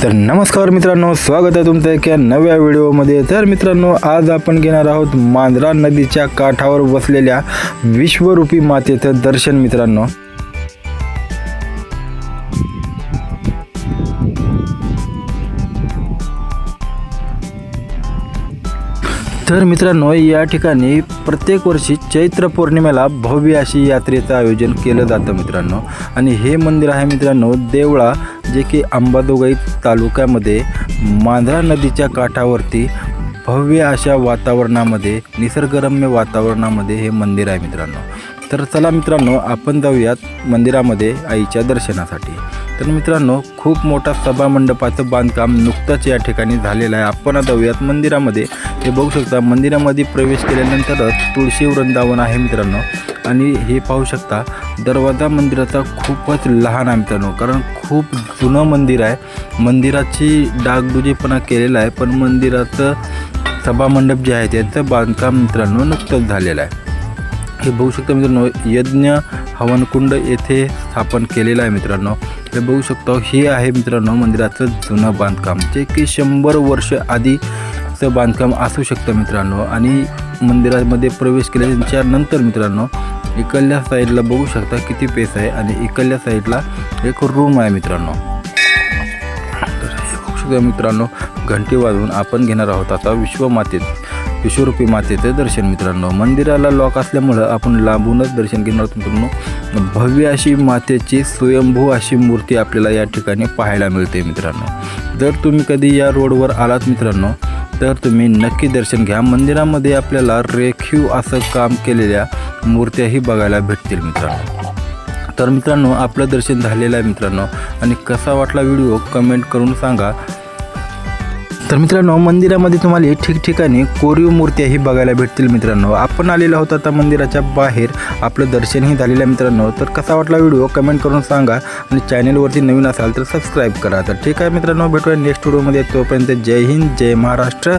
तर नमस्कार मित्रांनो, स्वागत आहे तुमचं एका नव्या व्हिडिओमध्ये। तर मित्रांनो, आज आपण घेणार आहोत मांजरा नदीच्या काठावर बसलेल्या विश्वरूपी मातेचं दर्शन मित्रांनो। तर मित्रांनो, या ठिकाणी प्रत्येक वर्षी चैत्र पौर्णिमेला भव्य अशी यात्रेचं आयोजन केलं जातं मित्रांनो। आणि हे मंदिर आहे मित्रांनो देवळा, जे की अंबाजोगाई तालुक्यामध्ये मांजरा नदीच्या काठावरती भव्य अशा वातावरणामध्ये, निसर्गरम्य वातावरणामध्ये हे मंदिर आहे मित्रांनो। तर चला मित्रांनो, आपण जाऊयात मंदिरामध्ये आईच्या दर्शनासाठी। तर मित्रांनो, खूप मोठा सभामंडपाचं बांधकाम नुकतंच या ठिकाणी झालेलं आहे। आपण जाऊयात मंदिरामध्ये। हे बघू शकता, मंदिरामध्ये प्रवेश केल्यानंतरच तुळशी वृंदावन आहे मित्रांनो। आणि हे पाहू शकता, दरवाजा मंदिराचा खूपच लहान आहे मित्रांनो, कारण खूप जुनं मंदिर आहे। मंदिराची डागडुजीपणा केलेला आहे, पण मंदिराचं सभामंडप जे आहे त्याचं बांधकाम मित्रांनो नुकतंच झालेलं आहे। हे बघू शकता मित्रांनो, यज्ञ हवनकुंड येथे स्थापन केलेलं आहे मित्रांनो। हे बघू शकता, हे आहे मित्रांनो मंदिराचं जुनं बांधकाम, जे की 100 वर्ष आधीचं बांधकाम असू शकतं मित्रांनो। आणि मंदिरामध्ये प्रवेश केल्याच्या नंतर मित्रांनो, इकडल्या साईडला बघू शकता किती पेस आहे, आणि इकडल्या साईडला एक रूम आहे मित्रांनो। तर हे बघू शकता मित्रांनो, घंटी वाजवून आपण घेणार आहोत आता विश्वरूपी मातेचं दर्शन मित्रांनो। मंदिराला लॉक असल्यामुळं आपण लांबूनच दर्शन घेणार आहोत मित्रांनो। भव्य अशी मातेची स्वयंभू अशी मूर्ती आपल्याला या ठिकाणी पाहायला मिळते मित्रांनो। जर तुम्ही कधी या रोडवर आलात मित्रांनो, तर तुम्ही नक्की दर्शन घ्या। मंदिरामध्ये आपल्याला रेखीव असं काम केलेल्या मूर्त्याही बघायला भेटतील मित्रांनो। तर मित्रांनो, आपलं दर्शन झालेलं आहे मित्रांनो, आणि कसा वाटला व्हिडिओ कमेंट करून सांगा। तर मित्रांनो, मंदिरामध्ये तुम्हाला ठिकठिकाणी कोरीव मूर्त्याही बघायला भेटतील मित्रांनो। आपण आलेलो आहोत आता मंदिराच्या बाहेर, आपलं दर्शनही झालेलं आहे मित्रांनो। तर कसा वाटला व्हिडिओ कमेंट करून सांगा, आणि चॅनलवरती नवीन असाल तर सबस्क्राईब करा। तर ठीक आहे मित्रांनो, भेटूया नेक्स्ट व्हिडिओमध्ये। तोपर्यंत जय हिंद, जय महाराष्ट्र।